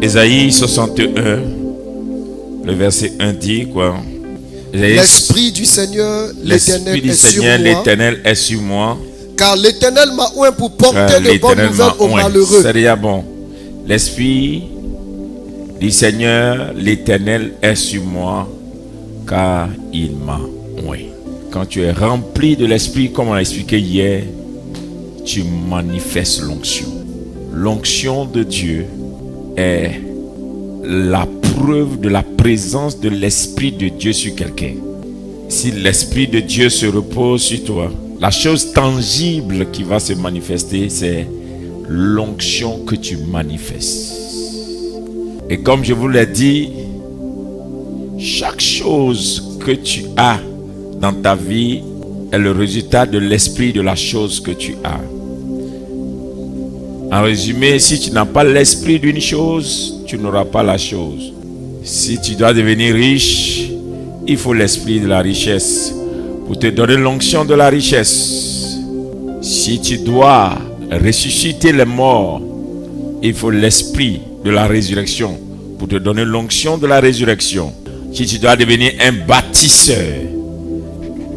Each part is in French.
Ésaïe 61, le verset 1 dit quoi? L'Esprit du Seigneur, l'Éternel est sur moi. Car l'Éternel m'a oint pour porter de bonnes nouvelles aux malheureux. C'est déjà bon. L'Esprit du Seigneur, l'Éternel est sur moi, car il m'a oint. Quand tu es rempli de l'Esprit, comme on a expliqué hier, tu manifestes l'onction. L'onction de Dieu est la preuve de la présence de l'Esprit de Dieu sur quelqu'un. Si l'Esprit de Dieu se repose sur toi, la chose tangible qui va se manifester, c'est l'onction que tu manifestes. Et comme je vous l'ai dit, chaque chose que tu as dans ta vie est le résultat de l'esprit de la chose que tu as. En résumé, si tu n'as pas l'esprit d'une chose, tu n'auras pas la chose. Si tu dois devenir riche, il faut l'esprit de la richesse pour te donner l'onction de la richesse. Si tu dois ressusciter les morts, il faut l'esprit de la résurrection pour te donner l'onction de la résurrection. Si tu dois devenir un bâtisseur,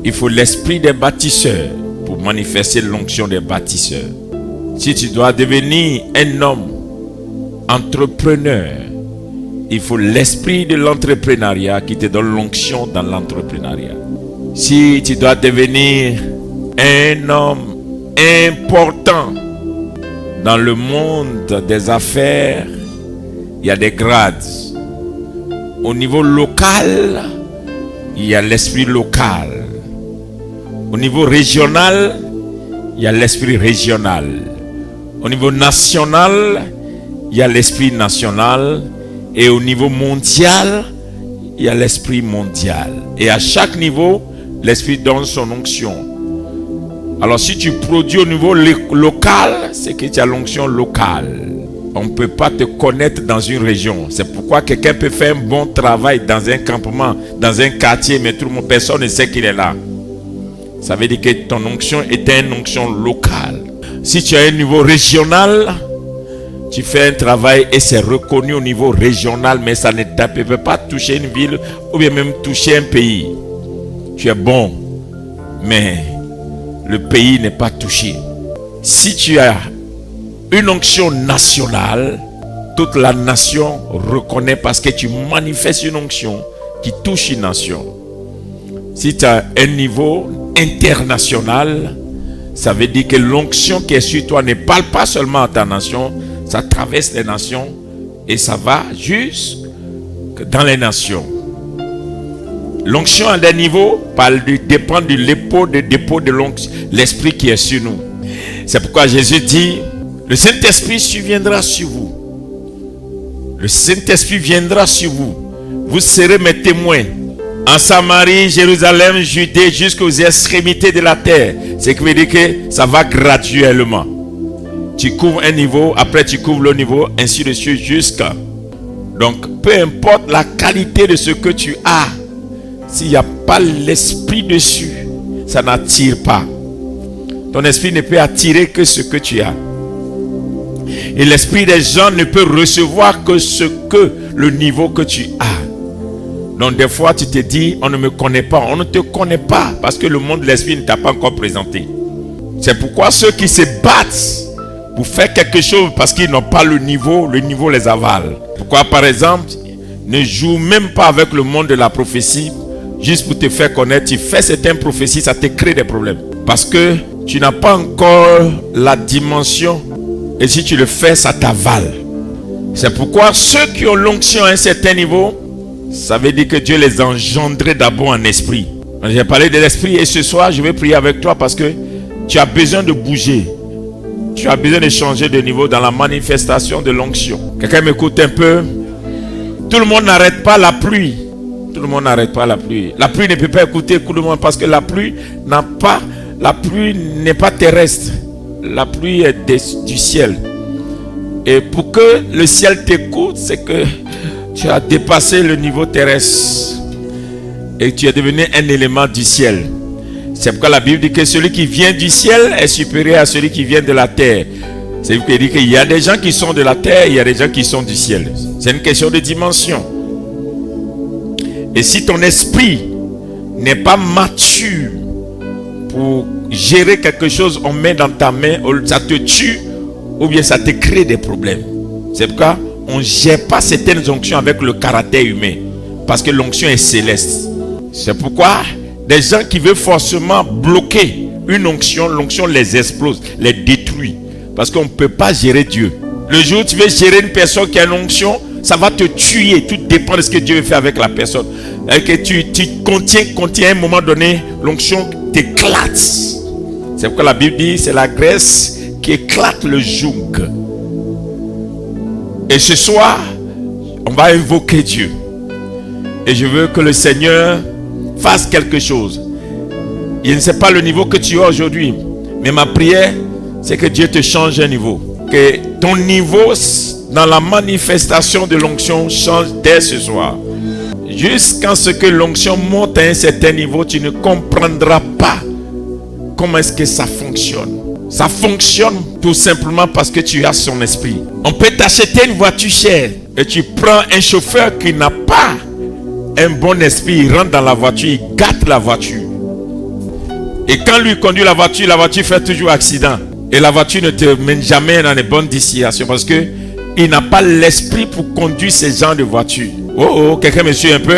il faut l'esprit des bâtisseurs pour manifester l'onction des bâtisseurs. Si tu dois devenir un homme entrepreneur, il faut l'esprit de l'entrepreneuriat qui te donne l'onction dans l'entrepreneuriat. Si tu dois devenir un homme important dans le monde des affaires, il y a des grades. Au niveau local, il y a l'esprit local. Au niveau régional, il y a l'esprit régional. Au niveau national, il y a l'esprit national. Et au niveau mondial, il y a l'esprit mondial. Et à chaque niveau, l'esprit donne son onction. Alors si tu produis au niveau local, c'est que tu as l'onction locale. On ne peut pas te connaître dans une région. C'est pourquoi quelqu'un peut faire un bon travail dans un campement, dans un quartier, mais tout le monde, personne ne sait qu'il est là. Ça veut dire que ton onction est une onction locale. Si tu as un niveau régional, tu fais un travail et c'est reconnu au niveau régional, mais ça ne peut pas toucher une ville ou bien même toucher un pays. Tu es bon, mais le pays n'est pas touché. Si tu as une onction nationale, toute la nation reconnaît parce que tu manifestes une onction qui touche une nation. Si tu as un niveau international, ça veut dire que l'onction qui est sur toi ne parle pas seulement à ta nation, ça traverse les nations et ça va jusque dans les nations. L'onction à des niveaux dépend du dépôt de l'esprit qui est sur nous. C'est pourquoi Jésus dit, le Saint-Esprit surviendra sur vous. Le Saint-Esprit viendra sur vous. Vous serez mes témoins. En Samarie, Jérusalem, Judée, jusqu'aux extrémités de la terre. Ce qui veut dire que ça va graduellement. Tu couvres un niveau, après tu couvres le niveau, ainsi de suite jusqu'à. Donc, peu importe la qualité de ce que tu as, s'il n'y a pas l'esprit dessus, ça n'attire pas. Ton esprit ne peut attirer que ce que tu as. Et l'esprit des gens ne peut recevoir que le niveau que tu as. Donc des fois tu te dis, on ne me connaît pas. On ne te connaît pas parce que le monde de l'esprit ne t'a pas encore présenté. C'est pourquoi ceux qui se battent pour faire quelque chose parce qu'ils n'ont pas le niveau les avale. Pourquoi par exemple, ne joue même pas avec le monde de la prophétie juste pour te faire connaître. Tu fais certaines prophéties, ça te crée des problèmes. Parce que tu n'as pas encore la dimension et si tu le fais, ça t'avale. C'est pourquoi ceux qui ont l'onction à un certain niveau, ça veut dire que Dieu les a engendrés d'abord en esprit. J'ai parlé de l'esprit et ce soir, je vais prier avec toi parce que tu as besoin de bouger. Tu as besoin de changer de niveau dans la manifestation de l'onction. Quelqu'un m'écoute un peu? Tout le monde n'arrête pas la pluie. Tout le monde n'arrête pas la pluie. La pluie ne peut pas écouter tout le monde parce que la pluie n'est pas terrestre. La pluie est du ciel. Et pour que le ciel t'écoute, c'est que tu as dépassé le niveau terrestre et tu es devenu un élément du ciel. C'est pourquoi la Bible dit que celui qui vient du ciel est supérieur à celui qui vient de la terre. C'est vous qui dit qu'il y a des gens qui sont de la terre, il y a des gens qui sont du ciel. C'est une question de dimension. Et si ton esprit n'est pas mature pour gérer quelque chose, on met dans ta main, ça te tue ou bien ça te crée des problèmes. C'est pourquoi on ne gère pas certaines onctions avec le caractère humain, parce que l'onction est céleste. C'est pourquoi des gens qui veulent forcément bloquer une onction, l'onction les explose, les détruit, parce qu'on ne peut pas gérer Dieu. Le jour où tu veux gérer une personne qui a une onction, ça va te tuer. Tout dépend de ce que Dieu veut faire avec la personne. Et que tu contiens à un moment donné, l'onction t'éclate. C'est pourquoi la Bible dit, c'est la graisse qui éclate le joug. Et ce soir, on va invoquer Dieu. Et je veux que le Seigneur fasse quelque chose. Je ne sais pas le niveau que tu as aujourd'hui, mais ma prière, c'est que Dieu te change un niveau. Que ton niveau dans la manifestation de l'onction change dès ce soir. Jusqu'à ce que l'onction monte à un certain niveau, tu ne comprendras pas comment est-ce que ça fonctionne. Ça fonctionne tout simplement parce que tu as son esprit. On peut t'acheter une voiture chère et tu prends un chauffeur qui n'a pas un bon esprit, il rentre dans la voiture, il gâte la voiture. Et quand lui conduit la voiture fait toujours accident. Et la voiture ne te mène jamais dans les bonnes destinations parce que il n'a pas l'esprit pour conduire ce genre de voiture. Oh, quelqu'un me suit un peu?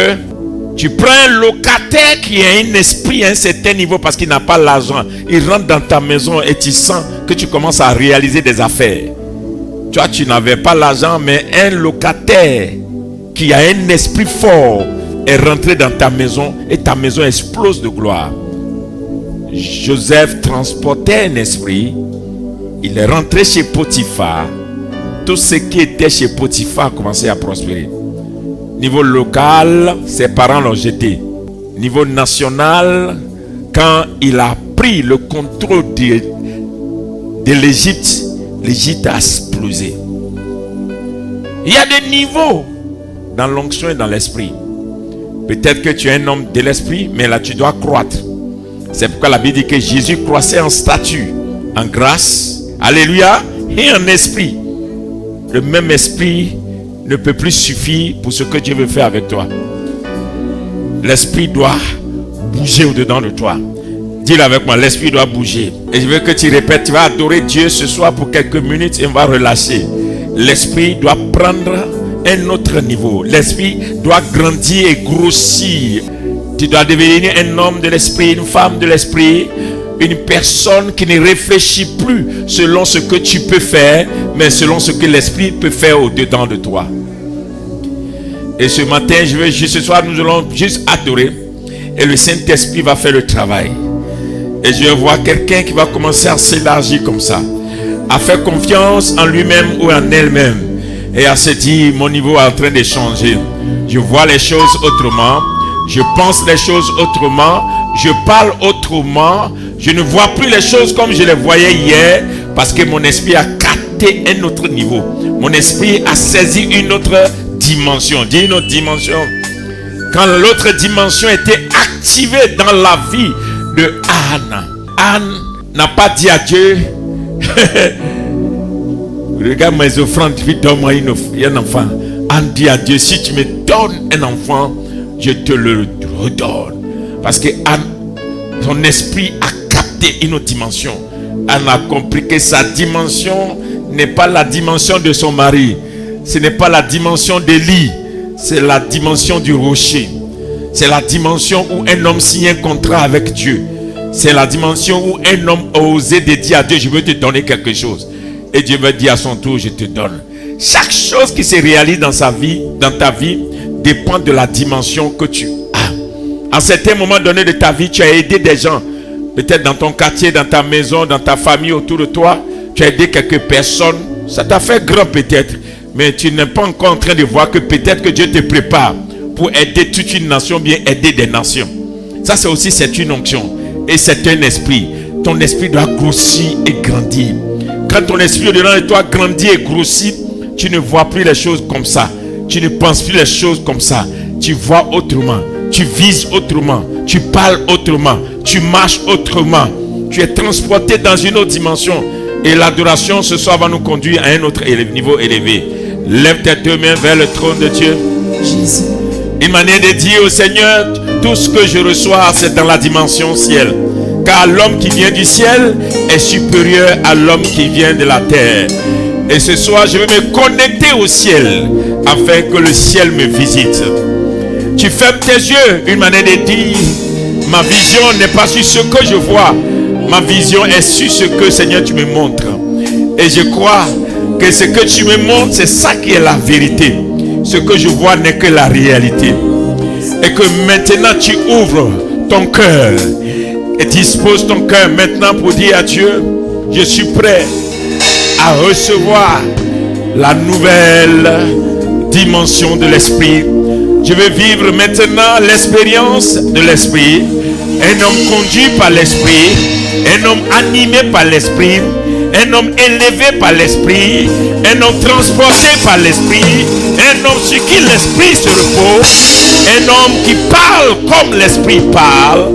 Tu prends un locataire qui a un esprit à un certain niveau parce qu'il n'a pas l'argent. Il rentre dans ta maison et tu sens que tu commences à réaliser des affaires. Tu vois, tu n'avais pas l'argent, mais un locataire qui a un esprit fort est rentré dans ta maison et ta maison explose de gloire. Joseph transportait un esprit. Il est rentré chez Potiphar. Tout ce qui était chez Potiphar a commencé à prospérer. Niveau local, ses parents l'ont jeté. Niveau national, quand il a pris le contrôle de l'Égypte, l'Égypte a explosé. Il y a des niveaux dans l'onction et dans l'esprit. Peut-être que tu es un homme de l'esprit, mais là tu dois croître. C'est pourquoi la Bible dit que Jésus croissait en stature, en grâce, alléluia, et en esprit. Le même esprit ne peut plus suffire pour ce que Dieu veut faire avec toi. L'esprit doit bouger au-dedans de toi. Dis-le avec moi, l'esprit doit bouger. Et je veux que tu répètes, tu vas adorer Dieu ce soir pour quelques minutes et on va relâcher. L'esprit doit prendre un autre niveau. L'esprit doit grandir et grossir. Tu dois devenir un homme de l'esprit, une femme de l'esprit, une personne qui ne réfléchit plus selon ce que tu peux faire, mais selon ce que l'esprit peut faire au-dedans de toi. Et ce matin, ce soir, nous allons juste adorer et le Saint-Esprit va faire le travail. Et je vois quelqu'un qui va commencer à s'élargir comme ça, à faire confiance en lui-même ou en elle-même et à se dire, mon niveau est en train de changer. Je vois les choses autrement. Je pense les choses autrement, je parle autrement, je ne vois plus les choses comme je les voyais hier parce que mon esprit a capté un autre niveau. Mon esprit a saisi une autre dimension. Dis une autre dimension. Quand l'autre dimension était activée dans la vie de Anne, Anne n'a pas dit à Dieu, regarde mes offrandes, donne-moi un enfant. Anne dit à Dieu, si tu me donnes un enfant, je te le redonne. Parce que Anne, son esprit a capté une autre dimension. Anne a compris que sa dimension n'est pas la dimension de son mari. Ce n'est pas la dimension d'Élie. C'est la dimension du rocher. C'est la dimension où un homme signe un contrat avec Dieu. C'est la dimension où un homme a osé de dire à Dieu, je veux te donner quelque chose. Et Dieu va dire à son tour, je te donne. Chaque chose qui se réalise dans sa vie, dans ta vie, dépend de la dimension que tu as. À certains moments donnés de ta vie, tu as aidé des gens. Peut-être dans ton quartier, dans ta maison, dans ta famille, autour de toi. Tu as aidé quelques personnes. Ça t'a fait grand peut-être. Mais tu n'es pas encore en train de voir que peut-être que Dieu te prépare pour aider toute une nation, bien aider des nations. Ça c'est aussi, c'est une onction. Et c'est un esprit. Ton esprit doit grossir et grandir. Quand ton esprit au-dedans de toi grandit et grossit, tu ne vois plus les choses comme ça. Tu ne penses plus les choses comme ça. Tu vois autrement. Tu vises autrement. Tu parles autrement. Tu marches autrement. Tu es transporté dans une autre dimension. Et l'adoration ce soir va nous conduire à un autre niveau élevé. Lève tes deux mains vers le trône de Dieu. Jésus. Une manière de dire au Seigneur, tout ce que je reçois, c'est dans la dimension ciel. Car l'homme qui vient du ciel est supérieur à l'homme qui vient de la terre. Et ce soir, je vais me connecter au ciel afin que le ciel me visite. Tu fermes tes yeux, une manière de dire, ma vision n'est pas sur ce que je vois. Ma vision est sur ce que, Seigneur, tu me montres. Et je crois que ce que tu me montres, c'est ça qui est la vérité. Ce que je vois n'est que la réalité. Et que maintenant, tu ouvres ton cœur et dispose ton cœur maintenant pour dire à Dieu, je suis prêt à recevoir la nouvelle dimension de l'esprit. Je vais vivre maintenant l'expérience de l'esprit. Un homme conduit par l'esprit, un homme animé par l'esprit, un homme élevé par l'esprit, un homme transporté par l'esprit, un homme sur qui l'esprit se repose, un homme qui parle comme l'esprit parle,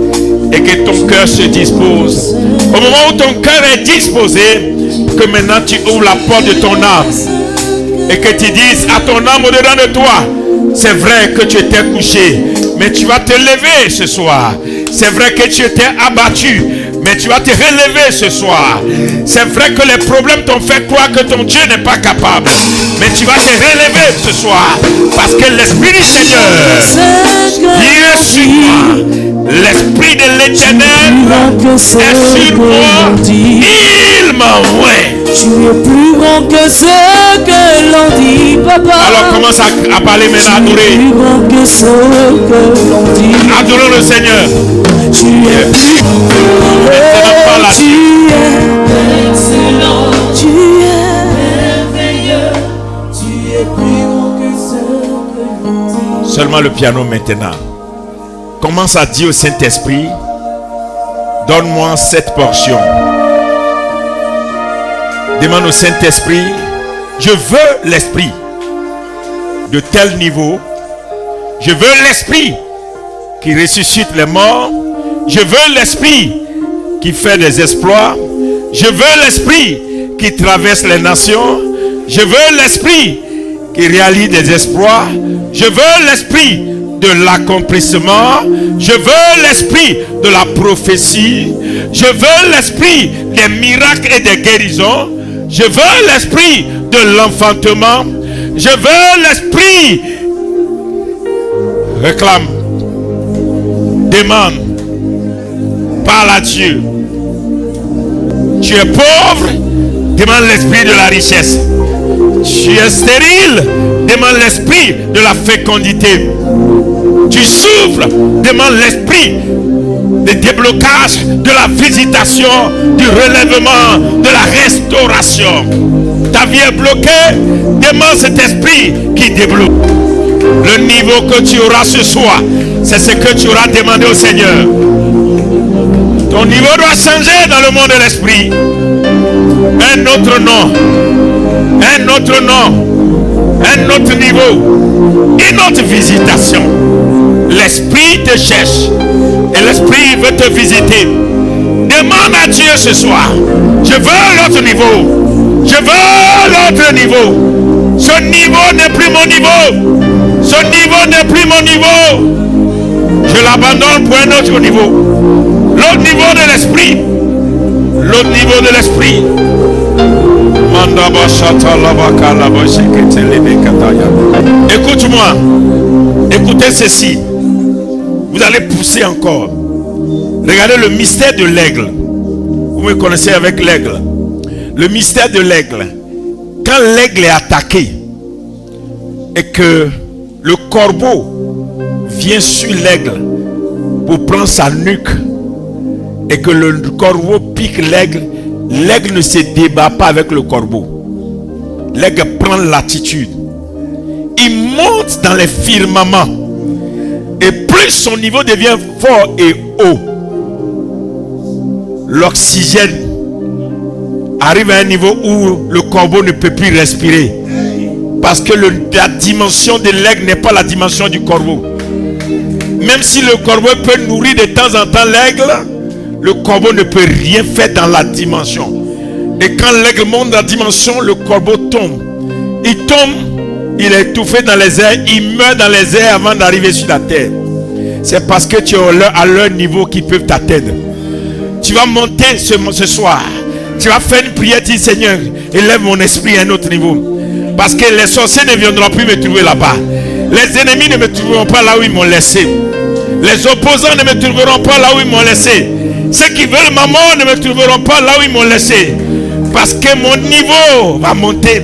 et que ton cœur se dispose. Au moment où ton cœur est disposé, que maintenant tu ouvres la porte de ton âme et que tu dises à ton âme au-dedans de toi, c'est vrai que tu étais couché, mais tu vas te lever ce soir. C'est vrai que tu étais abattu, mais tu vas te relever ce soir. C'est vrai que les problèmes t'ont fait croire que ton Dieu n'est pas capable, mais tu vas te relever ce soir parce que l'Esprit du Seigneur vient sur moi. L'Esprit de l'Éternel est sur moi. Il m'a oint. Tu es plus grand que ce que l'on dit, papa. Alors commence à parler maintenant, adorer. Plus grand que ce que l'on dit. Adorons le Seigneur. Tu es plus grand. Tu es excellent. Tu es merveilleux. Tu es plus grand que ce que l'on dit. Seulement le piano maintenant. Commence à dire au Saint-Esprit, donne-moi cette portion. Demande au Saint-Esprit, je veux l'Esprit de tel niveau. Je veux l'Esprit qui ressuscite les morts. Je veux l'Esprit qui fait des exploits. Je veux l'Esprit qui traverse les nations. Je veux l'Esprit qui réalise des exploits. Je veux l'Esprit de l'accomplissement. Je veux l'Esprit de la prophétie. Je veux l'Esprit des miracles et des guérisons. Je veux l'Esprit de l'enfantement. Je veux l'Esprit. Réclame. Demande. Parle à Dieu. Tu es pauvre. Demande l'Esprit de la richesse. Tu es stérile. Demande l'Esprit de la fécondité. Tu souffres. Demande l'Esprit de déblocage, de la visitation, du relèvement, de la restauration. Ta vie est bloquée. Demande cet esprit qui débloque. Le niveau que tu auras ce soir, c'est ce que tu auras demandé au Seigneur. Ton niveau doit changer dans le monde de l'esprit. Un autre nom, un autre nom, un autre niveau, une autre visitation. L'esprit te cherche et l'esprit veut te visiter. Demande à Dieu ce soir, je veux l'autre niveau, je veux l'autre niveau. Ce niveau n'est plus mon niveau. Ce niveau n'est plus mon niveau. Je l'abandonne pour un autre niveau. L'autre niveau de l'esprit. L'autre niveau de l'esprit. Écoute-moi. Écoutez ceci. Vous allez pousser encore. Regardez le mystère de l'aigle. Vous me connaissez avec l'aigle. Le mystère de l'aigle. Quand l'aigle est attaqué et que le corbeau vient sur l'aigle pour prendre sa nuque et que le corbeau pique l'aigle, l'aigle ne se débat pas avec le corbeau. L'aigle prend l'attitude. Il monte dans les firmaments. Et plus son niveau devient fort et haut, l'oxygène arrive à un niveau où le corbeau ne peut plus respirer. Parce que la dimension de l'aigle n'est pas la dimension du corbeau. Même si le corbeau peut nourrir de temps en temps l'aigle, le corbeau ne peut rien faire dans la dimension. Et quand l'aigle monte dans la dimension, le corbeau tombe. Il tombe, il est étouffé dans les airs, il meurt dans les airs avant d'arriver sur la terre. C'est parce que tu es à leur niveau qu'ils peuvent t'atteindre. Tu vas monter ce soir. Tu vas faire une prière, dis Seigneur, élève mon esprit à un autre niveau. Parce que les sorciers ne viendront plus me trouver là-bas. Les ennemis ne me trouveront pas là où ils m'ont laissé. Les opposants ne me trouveront pas là où ils m'ont laissé. Ceux qui veulent ma mort ne me trouveront pas là où ils m'ont laissé. Parce que mon niveau va monter.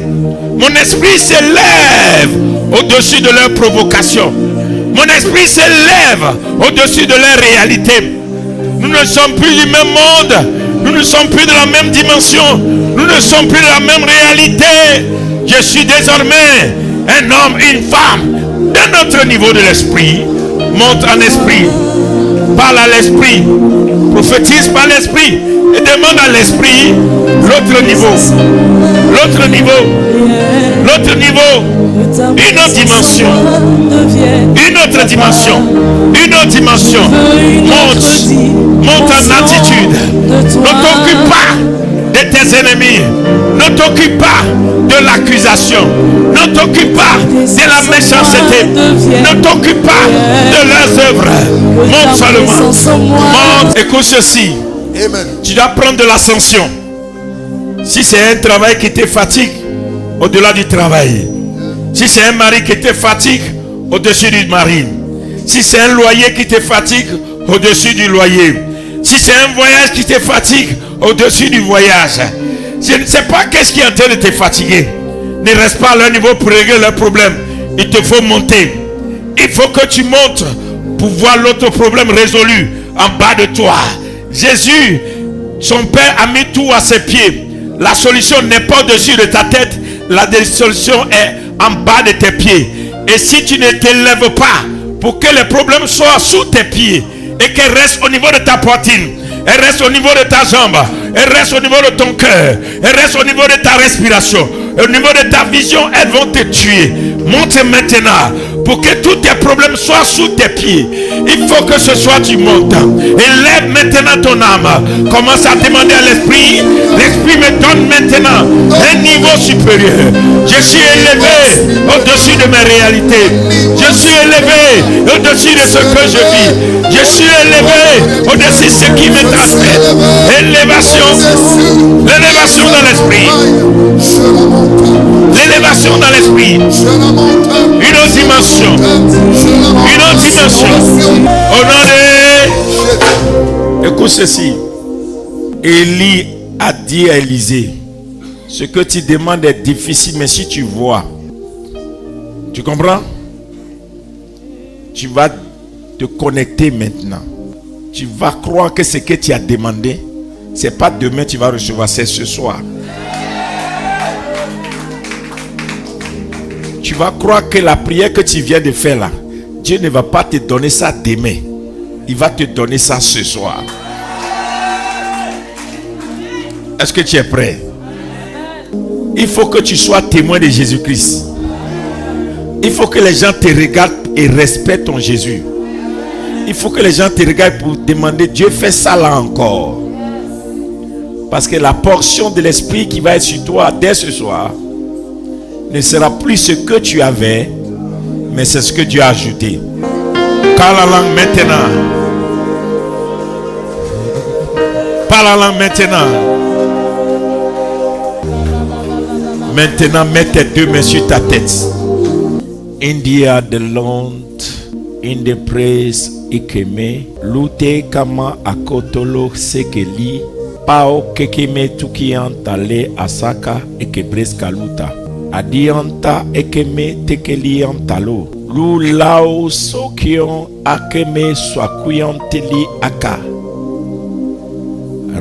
Mon esprit s'élève au-dessus de leurs provocations. Mon esprit s'élève au-dessus de leurs réalités. Nous ne sommes plus du même monde. Nous ne sommes plus de la même dimension. Nous ne sommes plus de la même réalité. Je suis désormais un homme, une femme d'un autre niveau de l'esprit. Monte en esprit. Parle à l'esprit. Prophétise par l'esprit. Et demande à l'esprit l'autre niveau. L'autre niveau. L'autre niveau. Une autre dimension. Une autre dimension. Une autre dimension. Monte en attitude. Ne t'occupe pas de tes ennemis. Ne t'occupe pas de l'accusation. Ne t'occupe pas de la méchanceté. Ne t'occupe pas de leurs œuvres. Monte seulement. Monte. Écoute ceci. Amen. Tu dois prendre de l'ascension. Si c'est un travail qui te fatigue, au-delà du travail. Si c'est un mari qui te fatigue, au-dessus du mari. Si c'est un loyer qui te fatigue, au-dessus du loyer. Si c'est un voyage qui te fatigue, au-dessus du voyage. Je ne sais pas qu'est-ce qui est en train de te fatiguer. Ne reste pas à leur niveau pour régler leurs problèmes. Il te faut monter. Il faut que tu montes pour voir l'autre problème résolu en bas de toi. Jésus, son Père a mis tout à ses pieds. La solution n'est pas au-dessus de ta tête. La solution est en bas de tes pieds. Et si tu ne t'élèves pas pour que les problèmes soient sous tes pieds et qu'elles restent au niveau de ta poitrine, elles restent au niveau de ta jambe, elles restent au niveau de ton cœur, elles restent au niveau de ta respiration, au niveau de ta vision, elles vont te tuer. Monte maintenant pour que tous tes problèmes soient sous tes pieds. Il faut que ce soir tu montes. Élève maintenant ton âme. Commence à demander à l'esprit. L'esprit me donne maintenant un niveau supérieur. Je suis élevé au-dessus de mes réalités. Je suis élevé au-dessus de ce que je vis. Je suis élevé au-dessus de ce qui me transmet. Élévation. L'élévation dans l'esprit. L'élévation dans l'esprit. Une autre dimension. Une autre dimension. Au nom de... Écoute ceci. Élie a dit à Élisée, ce que tu demandes est difficile, mais si tu vois, tu comprends? Tu vas te connecter maintenant. Tu vas croire que ce que tu as demandé, c'est pas demain tu vas recevoir, c'est ce soir. Tu vas croire que la prière que tu viens de faire là, Dieu ne va pas te donner ça demain. Il va te donner ça ce soir. Est-ce que tu es prêt? Il faut que tu sois témoin de Jésus-Christ. Il faut que les gens te regardent et respectent ton Jésus. Il faut que les gens te regardent pour demander, Dieu fait ça là encore. Parce que la portion de l'esprit qui va être sur toi dès ce soir ne sera plus ce que tu avais, mais c'est ce que Dieu a ajouté. Parle la langue maintenant. Parle la langue maintenant. Maintenant, mets tes deux mains sur ta tête. India the Lord in the praise ikeme lute kama akotolo sekeli pao kekeme tukiantale asaka ekebres kaluta adianta ekeme tekeliantalo lulao sokion akeme swakuyanteli aka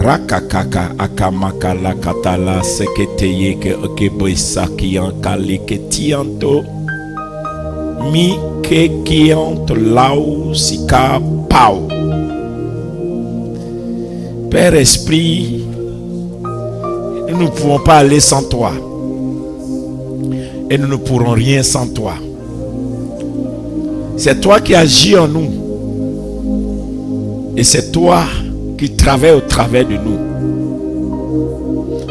rakakaka akamaka la katala seketeye ke okeboisakian kaleketianto mi kekiant lao sika pao. Père Esprit, nous ne pouvons pas aller sans toi et nous ne pourrons rien sans toi. C'est toi qui agis en nous et c'est toi qui travaille au travers de nous.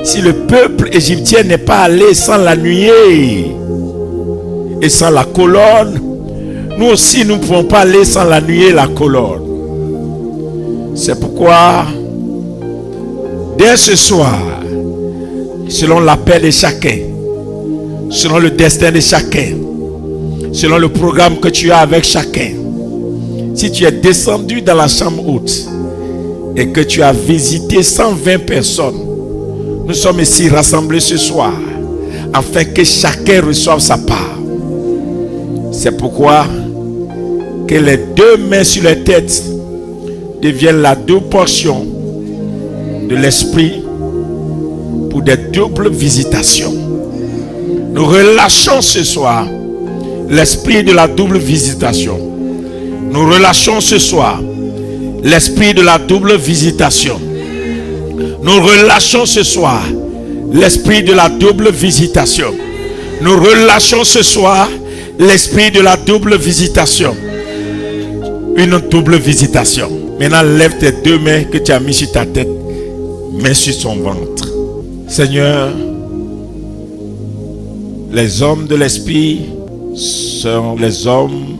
Si le peuple égyptien n'est pas allé sans la nuée et sans la colonne, nous aussi nous ne pouvons pas aller sans la nuée et la colonne. C'est pourquoi, dès ce soir, selon l'appel de chacun, selon le destin de chacun, selon le programme que tu as avec chacun, si tu es descendu dans la chambre haute et que tu as visité 120 personnes, nous sommes ici rassemblés ce soir afin que chacun reçoive sa part. C'est pourquoi que les deux mains sur les têtes deviennent la double portion de l'esprit pour des doubles visitations. Nous relâchons ce soir l'esprit de la double visitation. Nous relâchons ce soir l'esprit de la double visitation. Nous relâchons ce soir l'esprit de la double visitation. Nous relâchons ce soir l'esprit de la double visitation. Une double visitation. Maintenant, lève tes deux mains que tu as mis sur ta tête, mets sur son ventre. Seigneur, les hommes de l'esprit sont les hommes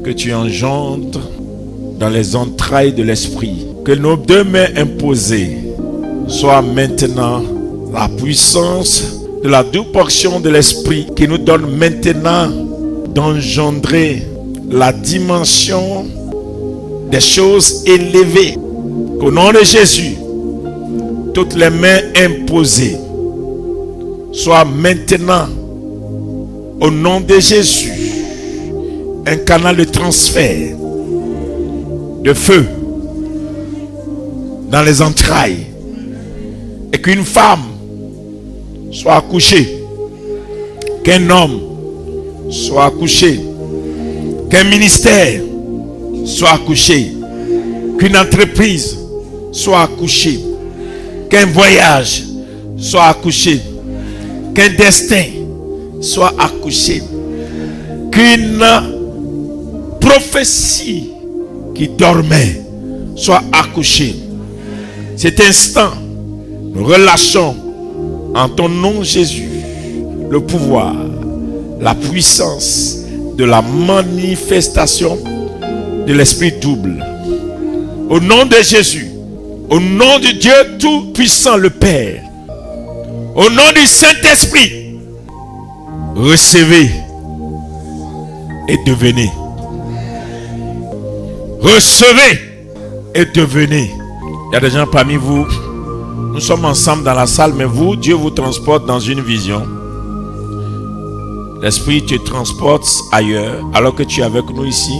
que tu engendres dans les entrailles de l'esprit. Que nos deux mains imposées soient maintenant la puissance de la double portion de l'esprit qui nous donne maintenant d'engendrer la dimension des choses élevées. Qu'au nom de Jésus, toutes les mains imposées soient maintenant, au nom de Jésus, un canal de transfert de feu dans les entrailles, et qu'une femme soit accouchée, qu'un homme soit accouché, qu'un ministère soit accouché, qu'une entreprise soit accouchée, qu'un voyage soit accouché, qu'un destin soit accouché, qu'une prophétie qui dormait soit accouchée. Cet instant, nous relâchons en ton nom Jésus le pouvoir, la puissance de la manifestation de l'esprit double. Au nom de Jésus, au nom de Dieu Tout-Puissant le Père, au nom du Saint-Esprit, recevez et devenez. Recevez et devenez. Il y a des gens parmi vous, nous sommes ensemble dans la salle, mais vous, Dieu vous transporte dans une vision. L'Esprit te transporte ailleurs, alors que tu es avec nous ici.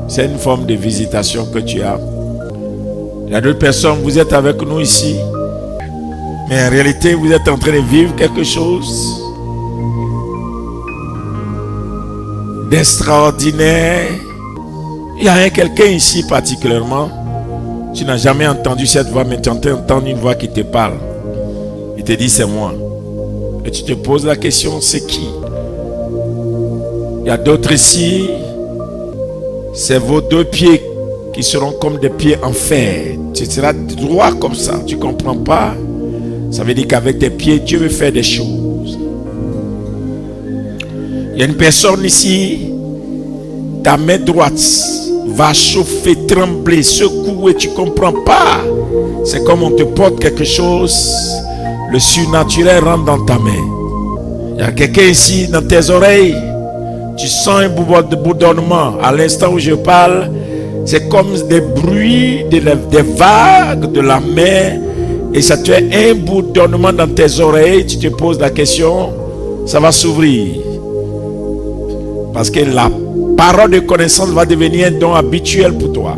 C'est une forme de visitation que tu as. Il y a d'autres personnes, vous êtes avec nous ici, mais en réalité, vous êtes en train de vivre quelque chose d'extraordinaire. Il y a quelqu'un ici particulièrement, tu n'as jamais entendu cette voix, mais tu entends une voix qui te parle. Il te dit c'est moi. Et tu te poses la question, c'est qui? Il y a d'autres ici, c'est vos deux pieds qui seront comme des pieds en fer. Tu seras droit comme ça, tu ne comprends pas. Ça veut dire qu'avec tes pieds, Dieu veut faire des choses. Il y a une personne ici, ta main droite va chauffer, trembler, secouer, tu ne comprends pas. C'est comme on te porte quelque chose, le surnaturel rentre dans ta main. Il y a quelqu'un ici, dans tes oreilles, tu sens un bourdonnement. À l'instant où je parle, c'est comme des bruits, des vagues de la mer, et ça te fait un bourdonnement dans tes oreilles. Tu te poses la question, ça va s'ouvrir. Parce que la parole de connaissance va devenir un don habituel pour toi.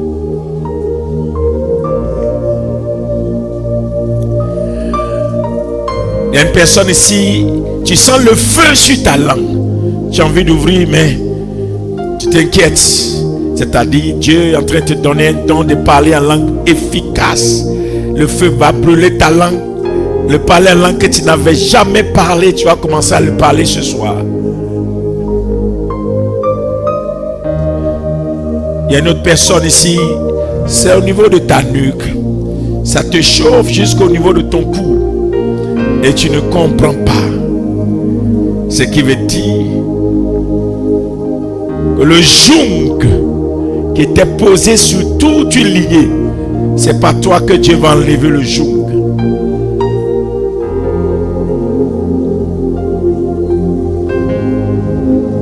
Il y a une personne ici, tu sens le feu sur ta langue. Tu as envie d'ouvrir, mais tu t'inquiètes. C'est-à-dire, Dieu est en train de te donner un don de parler en langue efficace. Le feu va brûler ta langue. Le parler en langue que tu n'avais jamais parlé, tu vas commencer à le parler ce soir. Il y a une autre personne ici, c'est au niveau de ta nuque. Ça te chauffe jusqu'au niveau de ton cou. Et tu ne comprends pas. Ce qui veut dire que le joug qui était posé sur toute une lignée, c'est pas toi que Dieu va enlever le joug.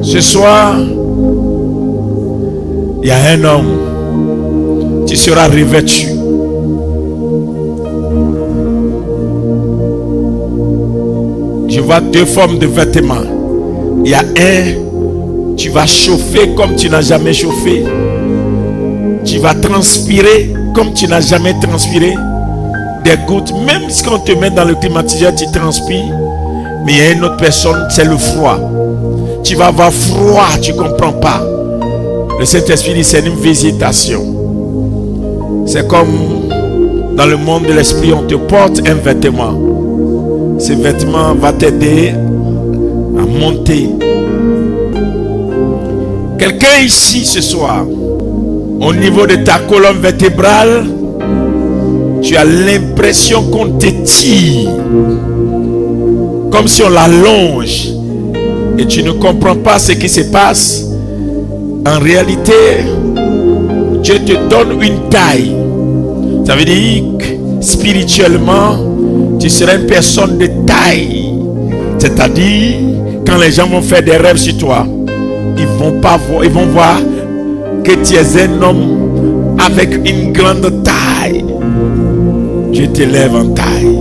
Ce soir, il y a un homme, tu seras revêtu. Je vois deux formes de vêtements. Il y a un, tu vas chauffer comme tu n'as jamais chauffé. Tu vas transpirer comme tu n'as jamais transpiré. Des gouttes, même si on te met dans le climatiseur, tu transpires. Mais il y a une autre personne, c'est le froid. Tu vas avoir froid, tu ne comprends pas. Le Saint-Esprit, c'est une visitation. C'est comme dans le monde de l'esprit, on te porte un vêtement. Ce vêtement va t'aider à monter. Quelqu'un ici ce soir, au niveau de ta colonne vertébrale, tu as l'impression qu'on te tire, comme si on l'allonge, et tu ne comprends pas ce qui se passe. En réalité, Dieu te donne une taille. Ça veut dire que spirituellement, tu seras une personne de taille. C'est-à-dire, quand les gens vont faire des rêves sur toi, ils vont voir que tu es un homme avec une grande taille. Dieu t'élève en taille.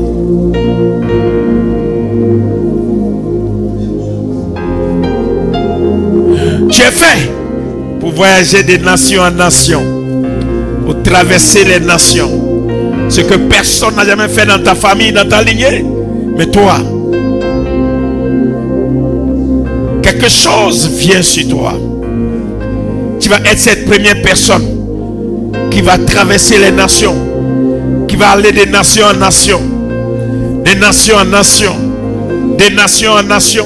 Tu es fait pour voyager de nation en nation, pour traverser les nations. Ce que personne n'a jamais fait dans ta famille, dans ta lignée. Mais toi, quelque chose vient sur toi. Tu vas être cette première personne qui va traverser les nations, qui va aller de nation en nation, de nation en nation, de nation en nation,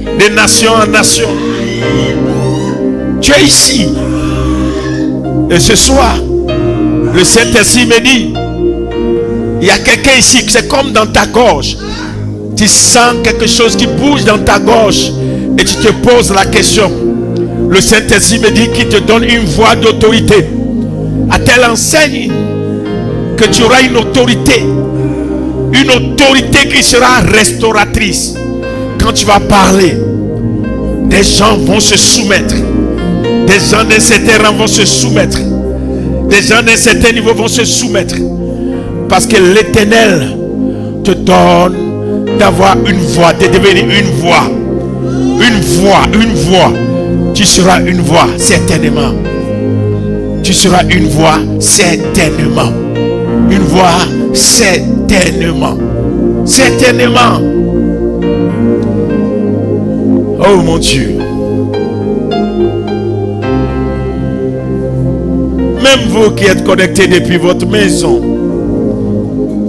de nation en nation. Tu es ici. Et ce soir, le Saint-Esprit me dit, il y a quelqu'un ici, c'est comme dans ta gorge. Tu sens quelque chose qui bouge dans ta gorge et tu te poses la question. Le Saint-Esprit me dit qu'il te donne une voix d'autorité. À telle enseigne que tu auras une autorité qui sera restauratrice. Quand tu vas parler, des gens vont se soumettre. Des gens d'un certain rang vont se soumettre. Des gens d'un certain niveau vont se soumettre. Parce que l'Éternel te donne d'avoir une voix, de devenir une voix. Une voix, une voix. Tu seras une voix, certainement. Tu seras une voix, certainement. Une voix, certainement. Certainement. Oh mon Dieu. Même vous qui êtes connectés depuis votre maison,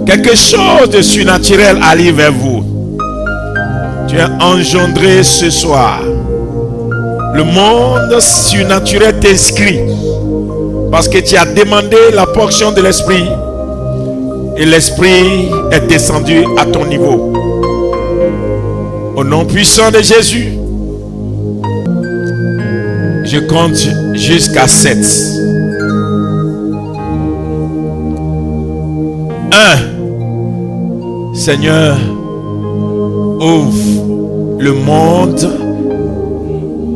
quelque chose de surnaturel arrive vers vous. Tu es engendré ce soir. Le monde surnaturel t'inscrit parce que tu as demandé la portion de l'esprit et l'esprit est descendu à ton niveau. Au nom puissant de Jésus, je compte jusqu'à 7. 1. Seigneur, ouvre le monde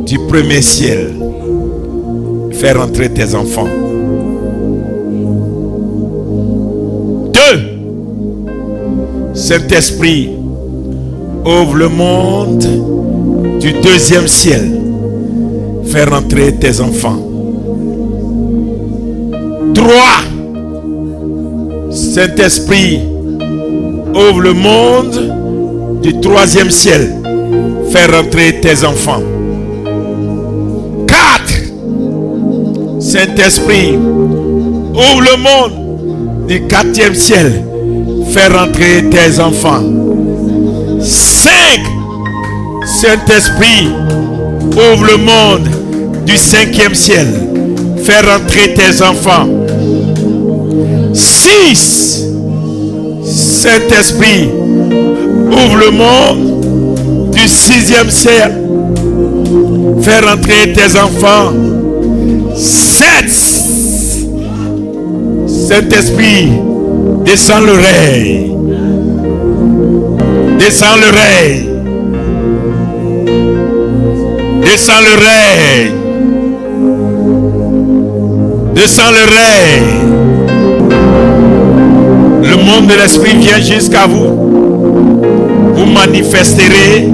du premier ciel. Fais rentrer tes enfants. 2. Saint-Esprit, ouvre le monde du deuxième ciel. Fais rentrer tes enfants. 3. Saint-Esprit, ouvre le monde du troisième ciel. Fais rentrer tes enfants. 4. Saint-Esprit, ouvre le monde du quatrième ciel. Fais rentrer tes enfants. 5. Saint-Esprit, ouvre le monde du cinquième ciel. Fais rentrer tes enfants. 6. Saint-Esprit, ouvre le monde du 6e ciel. Fais rentrer tes enfants. 7. Saint-Esprit, descends le règne. Descends le règne. Descends le règne. Descends le règne. Le monde de l'esprit vient jusqu'à vous. Vous manifesterez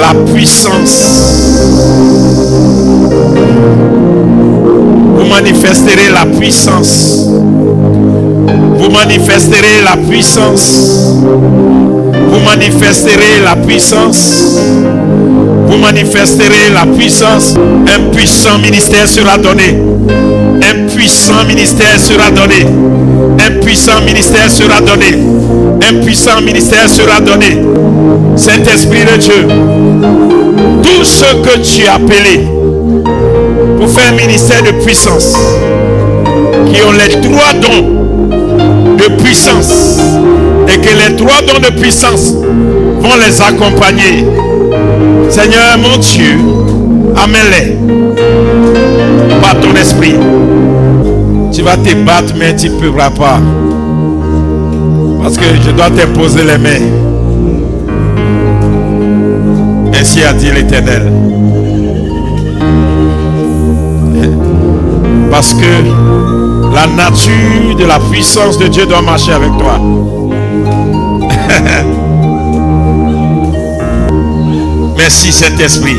la puissance. Vous manifesterez la puissance. Vous manifesterez la puissance. Vous manifesterez la puissance. Vous manifesterez la puissance. Un puissant ministère sera donné. Un puissant ministère sera donné. Un puissant ministère sera donné. Un puissant ministère sera donné. Saint-Esprit de Dieu, tout ce que tu as appelé pour faire un ministère de puissance, qui ont les trois dons de puissance, et que les trois dons de puissance vont les accompagner. Seigneur mon Dieu, amène-les par ton esprit. Tu vas te battre, mais tu ne pourras pas. Parce que je dois t'imposer les mains. Ainsi a dit l'Éternel. Parce que la nature de la puissance de Dieu doit marcher avec toi. Merci Saint-Esprit.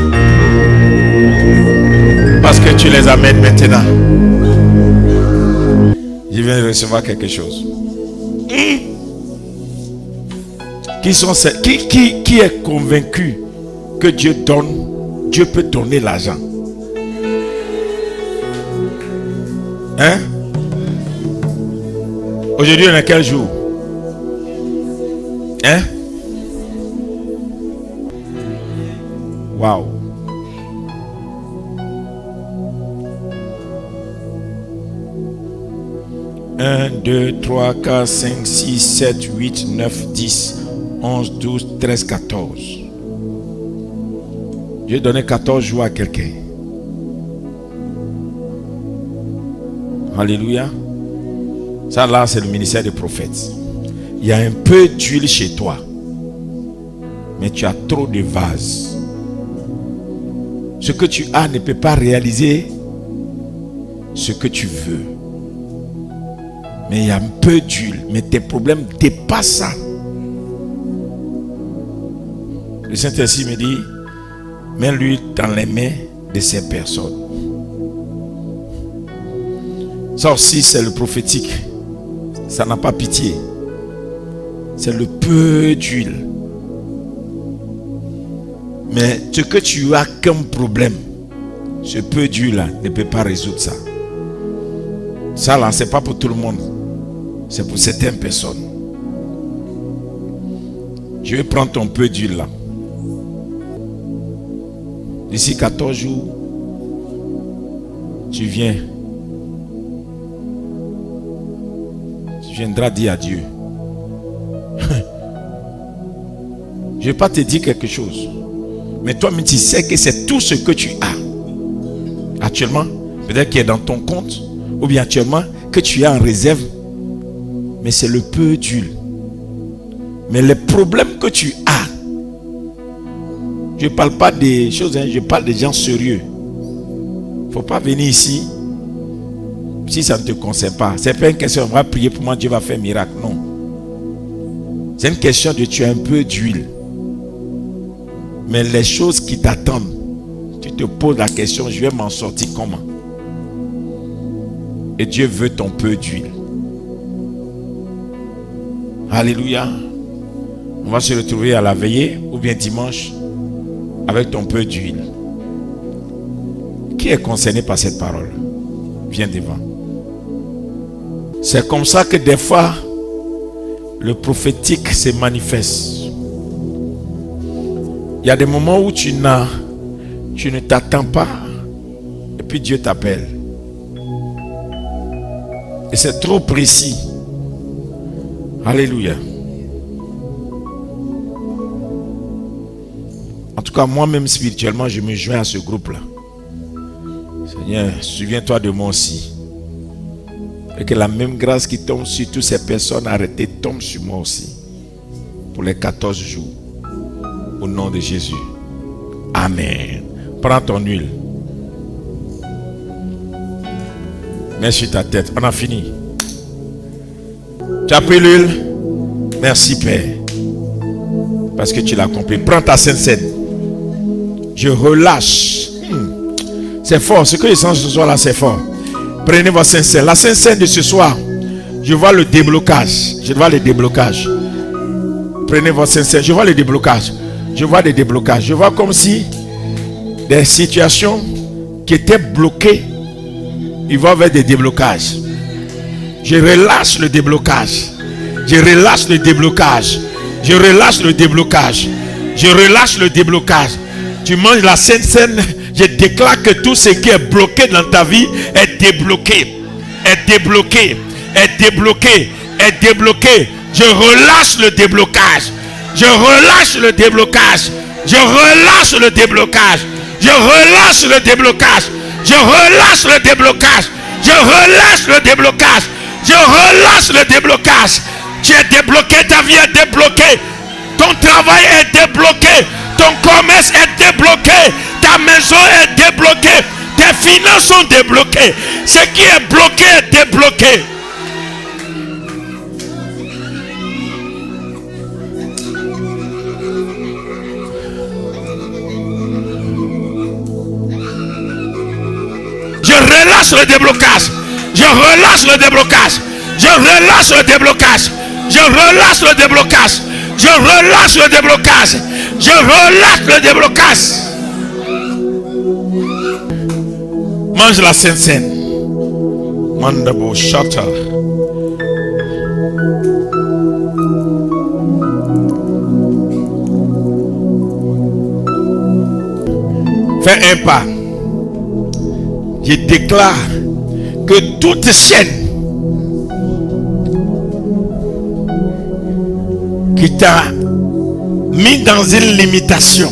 Parce que tu les amènes maintenant. Je viens de recevoir quelque chose. Qui est convaincu que Dieu peut donner l'argent? Hein? Aujourd'hui on est quel jour? Hein? Waouh! Un, 2, 3, 4, 5, 6, 7, 8, 9, 10, 11, 12, 13, 14. J'ai donné 14 jours à quelqu'un. Alléluia. Ça là, c'est le ministère des prophètes. Il y a un peu d'huile chez toi. Mais tu as trop de vases. Ce que tu as ne peut pas réaliser ce que tu veux. Mais il y a un peu d'huile. Mais tes problèmes dépassent ça. Le Saint-Esprit me dit, mets-lui dans les mains de ces personnes. Ça aussi, c'est le prophétique. Ça n'a pas pitié. C'est le peu d'huile. Mais ce que tu as comme problème, ce peu d'huile-là ne peut pas résoudre ça. Ça là, c'est pas pour tout le monde. C'est pour certaines personnes. Je vais prendre ton peu d'huile là. D'ici 14 jours, tu viens. Tu viendras dire adieu. Je ne vais pas te dire quelque chose. Mais toi-même, tu sais que c'est tout ce que tu as. Actuellement, peut-être qu'il est dans ton compte. Ou bien actuellement, que tu as en réserve. Mais c'est le peu d'huile. Mais les problèmes que tu as, je ne parle pas des choses, je parle des gens sérieux. Il ne faut pas venir ici si ça ne te concerne pas. Ce n'est pas une question, on va prier pour moi, Dieu va faire un miracle. Non. C'est une question de tu as un peu d'huile. Mais les choses qui t'attendent, tu te poses la question, je vais m'en sortir comment? Et Dieu veut ton peu d'huile. Alléluia. On va se retrouver à la veillée ou bien dimanche avec ton peu d'huile. Qui est concerné par cette parole? Viens devant. C'est comme ça que des fois, le prophétique se manifeste. Il y a des moments où tu ne t'attends pas et puis Dieu t'appelle. Et c'est trop précis. Alléluia. En tout cas, moi-même spirituellement, je me joins à ce groupe-là. Seigneur, souviens-toi de moi aussi. Et que la même grâce qui tombe sur toutes ces personnes arrêtées tombe sur moi aussi. Pour les 14 jours. Au nom de Jésus. Amen. Prends ton huile. Mets sur ta tête. On a fini. Tu as pris l'huile? Merci Père. Parce que tu l'as compris. Prends ta Sainte Seine. Je relâche. C'est fort. Ce que je sens ce soir là, c'est fort. Prenez votre Sainte Seine. La Sainte Seine de ce soir, je vois le déblocage. Je vois le déblocage. Prenez votre Sainte Seine. Je vois le déblocage. Je vois des déblocages. Je vois comme si des situations qui étaient bloquées, ils vont vers des déblocages. Je relâche le déblocage. Je relâche le déblocage. Je relâche le déblocage. Je relâche le déblocage. Tu manges la Sainte Seine. Je déclare que tout ce qui est bloqué dans ta vie est débloqué. Est débloqué. Est débloqué. Est débloqué. Je relâche le déblocage. Je relâche le déblocage. Je relâche le déblocage. Je relâche le déblocage. Je relâche le déblocage. Je relâche le déblocage. Je relâche le déblocage. Tu es débloqué, ta vie est débloquée. Ton travail est débloqué. Ton commerce est débloqué. Ta maison est débloquée. Tes finances sont débloquées. Ce qui est bloqué est débloqué. Je relâche le déblocage. Je relâche le déblocage. Je relâche le déblocage. Je relâche le déblocage. Je relâche le déblocage. Je relâche le déblocage. Mange la Sainte Seine. Mandabo Shata. Fais un pas. Je déclare que toute chaîne qui t'a mis dans une limitation,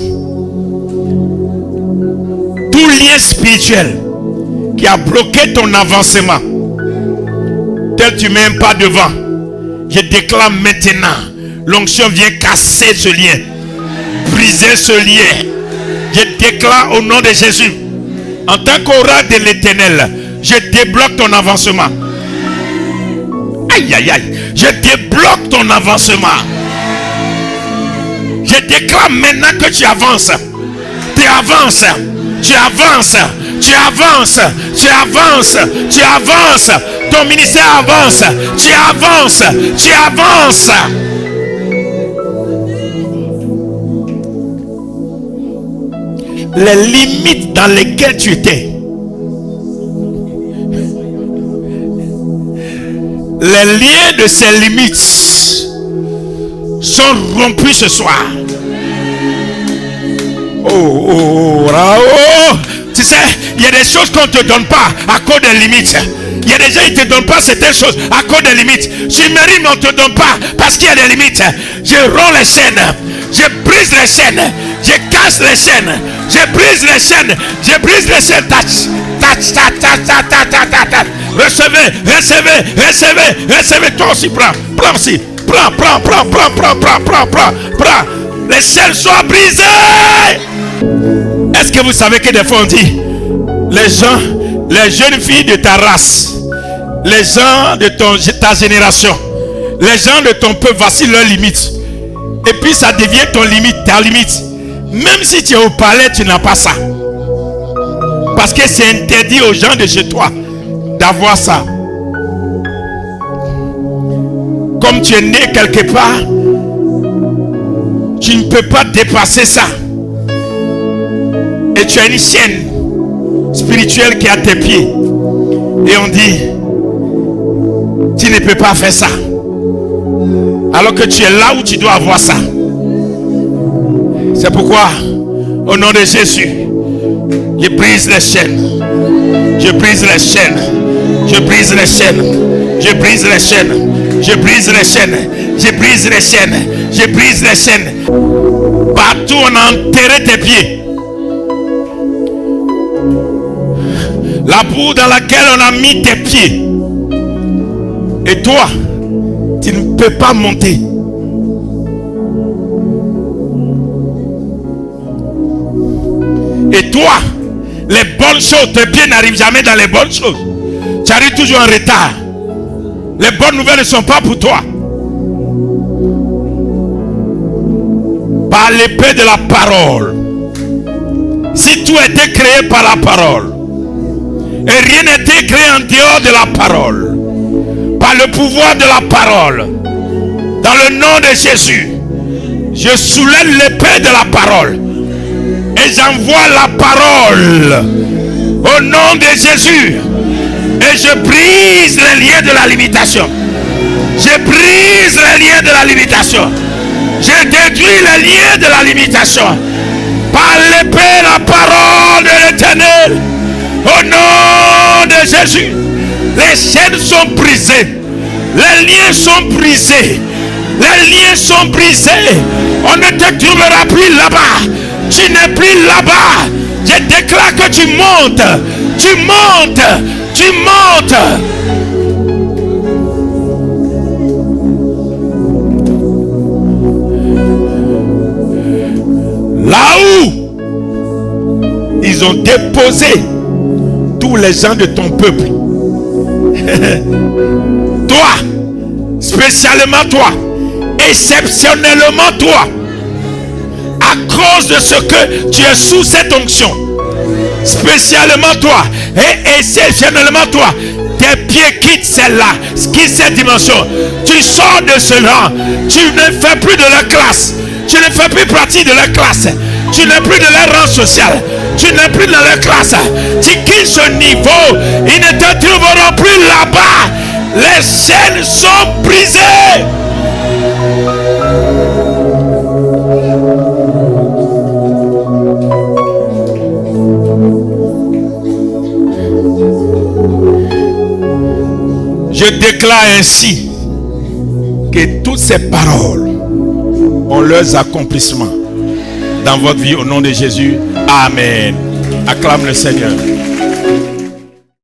tout lien spirituel qui a bloqué ton avancement, tel tu mets un pas devant, je déclare maintenant, l'onction vient casser ce lien, briser ce lien. Je déclare au nom de Jésus, en tant qu'oracle de l'Éternel, je débloque ton avancement. Aïe aïe aïe, je débloque ton avancement. Je déclare maintenant que tu avances. Tu avances. Tu avances. Tu avances. Tu avances. Tu avances. Ton ministère avance. Tu avances. Tu avances. Les limites dans lesquelles tu étais, les liens de ces limites sont rompus ce soir. Tu sais, il y a des choses qu'on ne te donne pas à cause des limites. Il y a des gens qui ne te donnent pas certaines choses à cause des limites. Tu mérites, mais on ne te donne pas parce qu'il y a des limites. Je romps les chaînes. Je brise les chaînes. Je casse les chaînes. Je brise les chaînes. Je brise les chaînes. Touch. Recevez, recevez, recevez, recevez. Toi aussi, prends. Prends aussi. Prends. Les chaînes sont brisées. Est-ce que vous savez que des fois on dit, les gens, les jeunes filles de ta race, les gens de ta génération, les gens de ton peuple, voici leurs limites. Et puis ça devient ton limite, ta limite. Même si tu es au palais, tu n'as pas ça. Parce que c'est interdit aux gens de chez toi d'avoir ça. Comme tu es né quelque part, tu ne peux pas dépasser ça. Et tu as une chaîne spirituelle qui est à tes pieds. Et on dit, tu ne peux pas faire ça. Alors que tu es là où tu dois avoir ça. C'est pourquoi, au nom de Jésus, je brise les chaînes. Je brise les chaînes. Je brise les chaînes. Je brise les chaînes. Je brise les chaînes. Je brise les chaînes. Je brise les chaînes. Partout on a enterré tes pieds. La boue dans laquelle on a mis tes pieds. Et toi, tu ne peux pas monter. Et toi, les bonnes choses, tes pieds n'arrivent jamais dans les bonnes choses. Tu arrives toujours en retard. Les bonnes nouvelles ne sont pas pour toi. Par l'épée de la parole. Si tout était créé par la parole, et rien n'était créé en dehors de la parole, par le pouvoir de la parole, dans le nom de Jésus, je soulève l'épée de la parole et j'envoie la parole au nom de Jésus et je brise les liens de la limitation. Je brise les liens de la limitation. Je détruis les liens de la limitation par l'épée, la parole de l'Éternel. Au nom de Jésus, les chaînes sont brisées, les liens sont brisés, les liens sont brisés. On ne te trouvera plus là-bas. Tu n'es plus là-bas. Je déclare que tu montes, tu montes, tu montes. Là où ils ont déposé tous les gens de ton peuple, toi, spécialement toi, exceptionnellement toi, à cause de ce que tu es sous cette onction, spécialement toi et exceptionnellement toi, tes pieds quittent celle-là, quittent cette dimension. Tu sors de cela, tu ne fais plus de la classe, tu ne fais plus partie de la classe, tu n'es plus de leur rang social, tu n'es plus dans leur classe, tu quittes ce niveau, ils ne te trouveront plus là-bas. Les chaînes sont brisées. Je déclare ainsi que toutes ces paroles ont leurs accomplissements dans votre vie au nom de Jésus. Amen. Acclame le Seigneur.